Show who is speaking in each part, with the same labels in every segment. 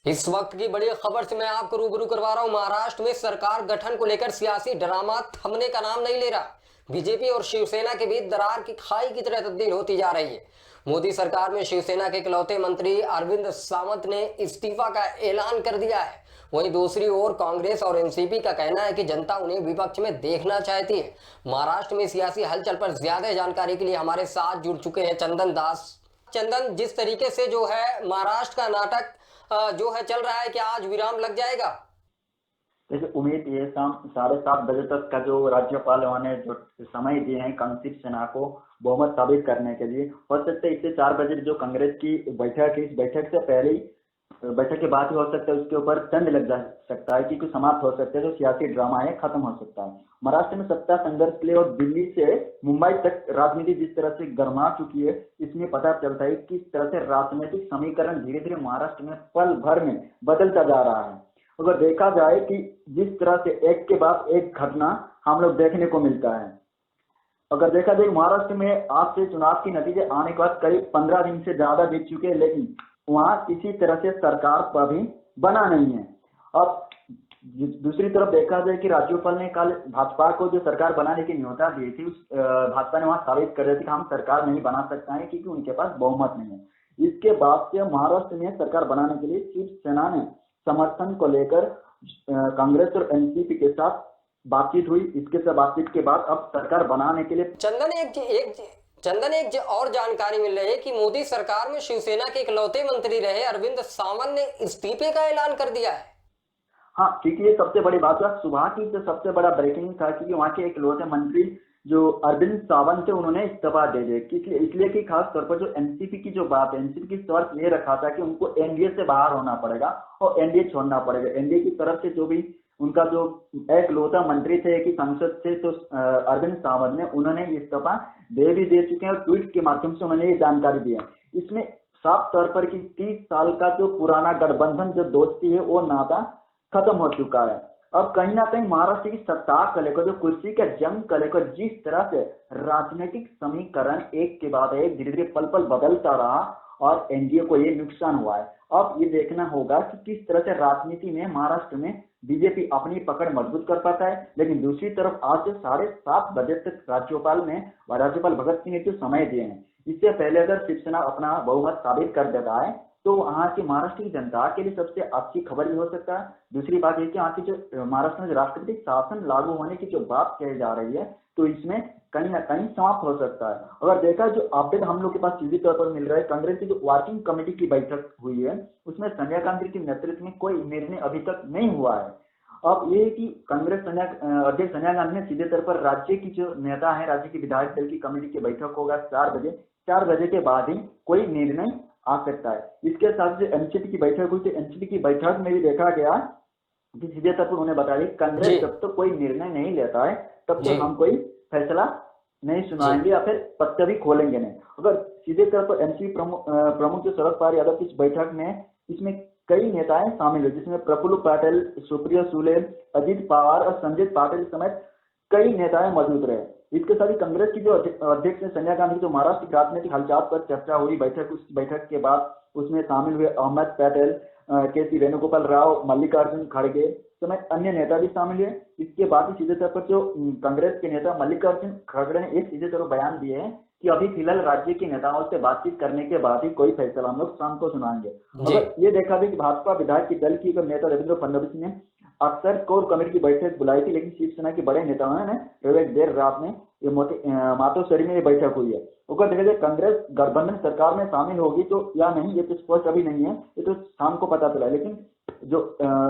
Speaker 1: इस वक्त की बड़ी खबर से मैं आपको रूबरू करवा रहा हूं। महाराष्ट्र में सरकार गठन को लेकर सियासी ड्रामा थमने का नाम नहीं ले रहा। बीजेपी और शिवसेना के बीच दरार की खाई की तरह तब्दील होती जा रही है। मोदी सरकार में शिवसेना के इकलौते मंत्री अरविंद सावंत ने इस्तीफा का ऐलान कर दिया है। वहीं दूसरी ओर कांग्रेस और एनसीपी का कहना है कि जनता उन्हें विपक्ष में देखना चाहती है। महाराष्ट्र में सियासी हलचल पर ज्यादा जानकारी के लिए हमारे साथ जुड़ चुके हैं चंदन दास। चंदन, जिस तरीके से जो है महाराष्ट्र का नाटक जो है चल रहा है, कि आज विराम लग जाएगा?
Speaker 2: जैसे उम्मीद ये शाम 7:30 बजे तक का जो राज्यपाल ने जो समय दिए हैं कांग्रेस सेना को बहुमत साबित करने के लिए, हो सकता है इससे 4 बजे जो कांग्रेस की बैठक है, इस बैठक से पहले ही बैठक के बाद ही हो सकता है उसके ऊपर तंज लग जा सकता है, कि कुछ समाप्त हो सकता है, जो सियासी ड्रामा है खत्म हो सकता है। महाराष्ट्र में सत्ता संघर्ष के लिए और दिल्ली से मुंबई तक राजनीति जिस तरह से गर्मा चुकी है, इसमें पता चलता है किस तरह से राजनीतिक समीकरण धीरे धीरे महाराष्ट्र में पल भर में बदलता जा रहा है। अगर देखा जाए कि जिस तरह से एक के बाद एक घटना हम लोग देखने को मिलता है, अगर देखा जाए महाराष्ट्र में आज से चुनाव के नतीजे आने के बाद करीब 15 दिन से ज्यादा बीत चुके हैं, लेकिन वहां किसी तरह से सरकार पर भी बना नहीं है। अब दूसरी तरफ देखा जाए कि राज्यपाल ने कल भाजपा को जो सरकार बनाने की न्योता दी थी, उस भाजपा ने वहां साबित कर दिया था कि हम सरकार नहीं बना सकते हैं क्योंकि उनके पास बहुमत नहीं है। इसके बाद से महाराष्ट्र में सरकार बनाने के लिए शिवसेना ने समर्थन को लेकर कांग्रेस और एनसीपी के साथ बातचीत हुई। इसके साथ बातचीत के बाद अब सरकार बनाने के लिए
Speaker 1: चंदन एक और जानकारी मिल रही है कि मोदी सरकार में शिवसेना के इकलौते मंत्री रहे अरविंद सावंत ने इस्तीफे का ऐलान कर दिया है।
Speaker 2: हाँ, क्योंकि ये सबसे बड़ी बात है, सुबह की जो सबसे बड़ा ब्रेकिंग था, क्योंकि वहाँ के इकलौते मंत्री जो अरविंद सावंत थे उन्होंने इस्तीफा दे दिया। इसलिए कि खास तौर पर जो एनसीपी की जो बात है, एनसीपी की शर्त ये रखा था कि उनको एनडीए से बाहर होना पड़ेगा और एनडीए छोड़ना पड़ेगा। एनडीए की तरफ से जो भी उनका जो इकलौता मंत्री थे कि सांसद थे, तो अरविंद सावंत ने उन्होंने इस्तीफा दे चुके हैं और ट्वीट के माध्यम से उन्होंने ये जानकारी दी है। इसमें साफ तौर पर कि 30 साल का जो पुराना गठबंधन जो दोस्ती है वो नाता खत्म हो चुका है। अब कहीं ना कहीं महाराष्ट्र की सत्ता को लेकर, जो कुर्सी के जंग को लेकर जिस तरह से राजनीतिक समीकरण एक के बाद एक धीरे धीरे पल पल बदलता रहा और एनडीए को ये नुकसान हुआ है। अब ये देखना होगा कि किस तरह से राजनीति में महाराष्ट्र में बीजेपी अपनी पकड़ मजबूत कर पाता है। लेकिन दूसरी तरफ आज से 7:30 बजे तक राज्यपाल भगत सिंह ने जो समय दिए हैं, इससे पहले अगर शिवसेना अपना बहुमत साबित कर देता है तो वहां की महाराष्ट्र की जनता के लिए सबसे अच्छी खबर भी हो सकता है। दूसरी बात यह कि यहाँ की जो महाराष्ट्र में राष्ट्रपति शासन लागू होने की जो बात कही जा रही है, तो इसमें कहीं ना कहीं समाप्त हो सकता है। अगर देखा जो अपडेट हम लोग के पास सीधी तौर पर मिल रहा है, कांग्रेस की जो वर्किंग कमेटी की बैठक हुई है उसमें सोनिया गांधी के नेतृत्व में कोई निर्णय अभी तक नहीं हुआ है। अब ये है कि कांग्रेस अध्यक्ष सोनिया गांधी ने सीधे तौर पर राज्य की जो नेता है, राज्य की विधायक दल की कमेटी की बैठक होगा 4 बजे के बाद ही कोई निर्णय आ सकता है। इसके साथ जो एनसीपी की बैठक हुई थी, एनसीपी की बैठक में भी देखा गया कि सीधे तौर पर उन्होंने बताया कि कांग्रेस जब तक कोई निर्णय नहीं लेता है तब तक हम कोई फैसला नहीं सुनाएंगे या फिर पत्ते भी खोलेंगे नहीं। अगर सीधे तौर पर एनसीपी प्रमुख जो शरद पवार यादव की बैठक में, इसमें कई नेताएं शामिल हुए, जिसमें प्रफुल्ल पटेल, सुप्रिया सुले, अजित पवार और संजय पाटिल समेत कई नेताएं मौजूद रहे। इसके साथ ही कांग्रेस की जो अध्यक्ष सोनिया गांधी जो महाराष्ट्र की राजनीतिक हालचाल पर चर्चा हुई उस बैठक के बाद उसमें शामिल हुए अहमद पटेल, के सी वेणुगोपाल राव, मल्लिकार्जुन खड़गे समेत अन्य नेता भी शामिल हुए। इसके बाद ही सीधे तौर पर जो कांग्रेस के नेता मल्लिकार्जुन खड़गे ने एक सीधे तौर बयान दिए हैं कि अभी फिलहाल राज्य के नेताओं से बातचीत करने के बाद ही कोई फैसला हम लोग शाम को सुनाएंगे। अगर ये देखा भी कि भाजपा विधायक की दल की नेता देवेंद्र फडणवीस ने अक्सर कोर कमेटी की बैठक बुलाई थी, लेकिन शिवसेना के बड़े नेताओं ने देर रात में मातोश्री में ये बैठक हुई है। अगर देखा जाए कांग्रेस गठबंधन सरकार में शामिल होगी तो या नहीं, ये तो स्पष्ट अभी नहीं है, ये तो शाम को पता चला। लेकिन जो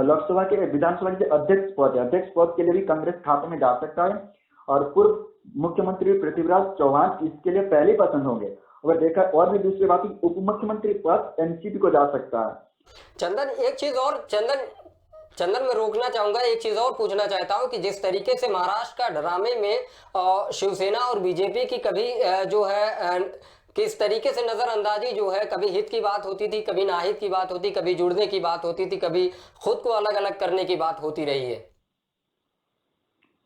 Speaker 2: लोकसभा के विधानसभा के अध्यक्ष पद के लिए भी कांग्रेस खाते में जा सकता है और पूर्व मुख्यमंत्री पृथ्वीराज चौहान इसके लिए पहले पसंद होंगे। अगर देखा और भी दूसरी बात, उप मुख्यमंत्री पद एनसीपी को जा सकता है।
Speaker 1: चंदन मैं रोकना चाहूंगा, एक चीज और पूछना चाहता हूं कि जिस तरीके से महाराष्ट्र का ड्रामे में शिवसेना और बीजेपी की कभी जो है किस तरीके से नजरअंदाजी जो है, कभी हित की बात होती थी, कभी नाहित की बात होती, कभी जुड़ने की बात होती थी, कभी खुद को अलग अलग करने की बात होती रही है।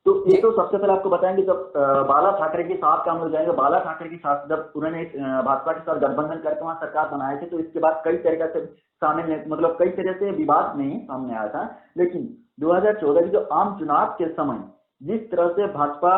Speaker 2: तो ये
Speaker 1: जी
Speaker 2: तो सबसे पहले आपको बताएंगे जब बाला ठाकरे के साथ का हम लोग जाएंगे। बाला ठाकरे के साथ जब उन्होंने भाजपा के साथ गठबंधन करके वहां सरकार बनाए थे, तो इसके बाद कई तरीके से सामने मतलब कई तरह से विवाद नहीं सामने आया था। लेकिन 2014 के जो आम चुनाव के समय जिस तरह से भाजपा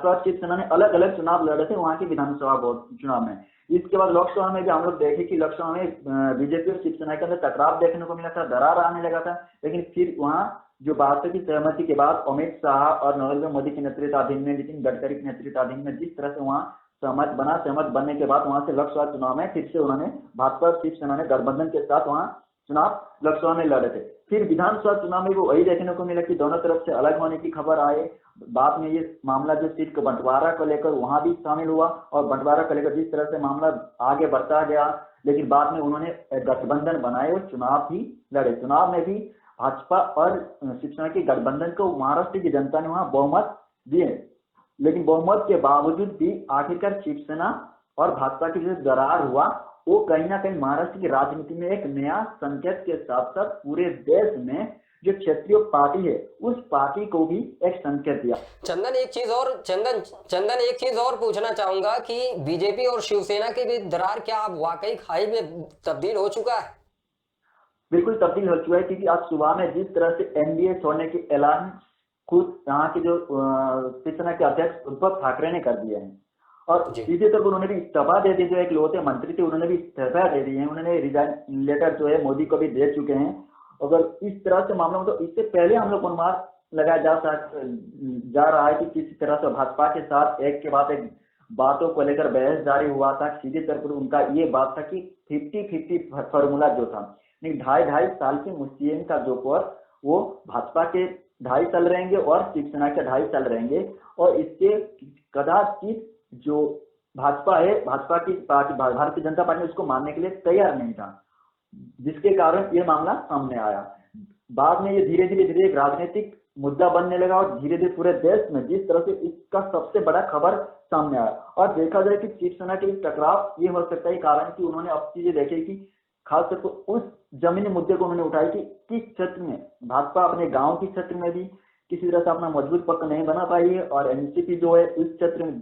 Speaker 2: और शिवसेना ने अलग अलग चुनाव लड़े थे वहां के विधानसभा चुनाव में, इसके बाद लोकसभा में भी हम लोग देखे कि लोकसभा में बीजेपी और शिवसेना के अंदर टकराव देखने को मिला था, दरार आने लगा था। लेकिन फिर वहां जो भाजपा की सहमति के बाद अमित शाह और नरेंद्र मोदी के नेतृत्वाधीन में, नितिन गडकरी के नेतृत्वाधीन में जिस तरह से वहां सहमत बनने के बाद वहां से लोकसभा चुनाव में फिर से उन्होंने भाजपा और शिवसेना ने गठबंधन के साथ वहां चुनाव लोकसभा में लड़े थे। फिर विधानसभा चुनाव में वो वही देखने को मिला कि दोनों तरफ से अलग होने की खबर आए। बाद में ये मामला जो सीट के बंटवारा को लेकर वहां भी शामिल हुआ, और बंटवारा को लेकर जिस तरह से मामला आगे बढ़ता गया, लेकिन बाद में उन्होंने गठबंधन बनाए और चुनाव भी लड़े। चुनाव में भी भाजपा और शिवसेना के गठबंधन को महाराष्ट्र की जनता ने वहां बहुमत दिए, लेकिन बहुमत के बावजूद भी आखिरकार शिवसेना और भाजपा की जो दरार हुआ वो कहीं ना कहीं महाराष्ट्र की राजनीति में एक नया संकेत के साथ साथ पूरे देश में जो क्षेत्रीय पार्टी है उस पार्टी को भी एक संकेत दिया।
Speaker 1: चंदन एक चीज और पूछना चाहूंगा कि बीजेपी और शिवसेना के बीच दरार क्या अब वाकई खाई में तब्दील हो चुका है?
Speaker 2: बिल्कुल तब्दील हो चुका है, क्योंकि आज सुबह में जिस तरह से एनडीए छोड़ने की ऐलान खुद यहाँ के जो शिवसेना के अध्यक्ष उद्धव ठाकरे ने कर दिए हैं, और सीधे तौर पर उन्होंने भी इस्तीफा दे दिया। जो एक लोते मंत्री थे उन्होंने भी इस्तीफा दे दिए हैं, उन्होंने रिजाइन लेटर जो है मोदी को भी दे चुके हैं। अगर इस तरह से मामला हो तो इससे पहले हम लोग अनुमान लगाया जा रहा है कि किसी तरह से भाजपा के साथ एक के बाद एक बातों को लेकर बहस जारी हुआ था। सीधे तौर पर उनका ये बात था कि 50-50 फार्मूला जो था, नहीं 2.5 साल की मुस्लिम का जो पर वो भाजपा के 2.5 साल रहेंगे और शिवसेना के 2.5 साल रहेंगे, और इससे कदाचित जो भाजपा है, भाजपा की पार्टी भारतीय जनता पार्टी उसको मानने के लिए तैयार नहीं था, जिसके कारण ये मामला सामने आया। बाद में ये धीरे धीरे एक राजनीतिक मुद्दा बनने लगा और धीरे धीरे पूरे देश में जिस तरह से इसका सबसे बड़ा खबर सामने आया। और देखा जाए कि शिवसेना के इस टकराव ये हो सकता है कारण कि उन्होंने अब चीजें देखी कि खासतौर पर उस जमीनी मुद्दे को उन्होंने उठाई कि किस क्षेत्र में भाजपा अपने गांव के क्षेत्र में भी किसी तरह से अपना मजबूत पक्ष नहीं बना पाई है, और एनसीपी जो है इस क्षेत्र में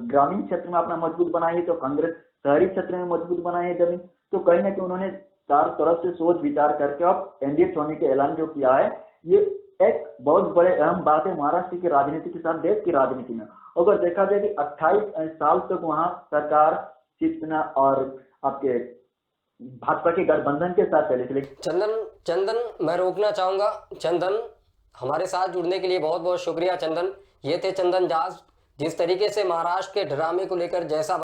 Speaker 2: ग्रामीण क्षेत्र में अपना मजबूत बनाई है, तो कांग्रेस शहरी क्षेत्र में मजबूत बनाई है जमीन। तो कहीं ना कहीं उन्होंने चार तरफ से सोच विचार करके अब एनडीए छोड़ने के ऐलान जो किया है, ये एक बहुत बड़े अहम बात है महाराष्ट्र की राजनीति के साथ देश की राजनीति में। अगर देखा जाए कि 28 साल तक वहां सरकार शिवसेना और आपके भाजपा के गठबंधन के साथ चले थे।
Speaker 1: चंदन मैं रोकना चाहूंगा। चंदन, हमारे साथ जुड़ने के लिए बहुत बहुत शुक्रिया। चंदन, ये थे चंदन जाज, जिस तरीके से महाराष्ट्र के ड्रामे को लेकर जैसा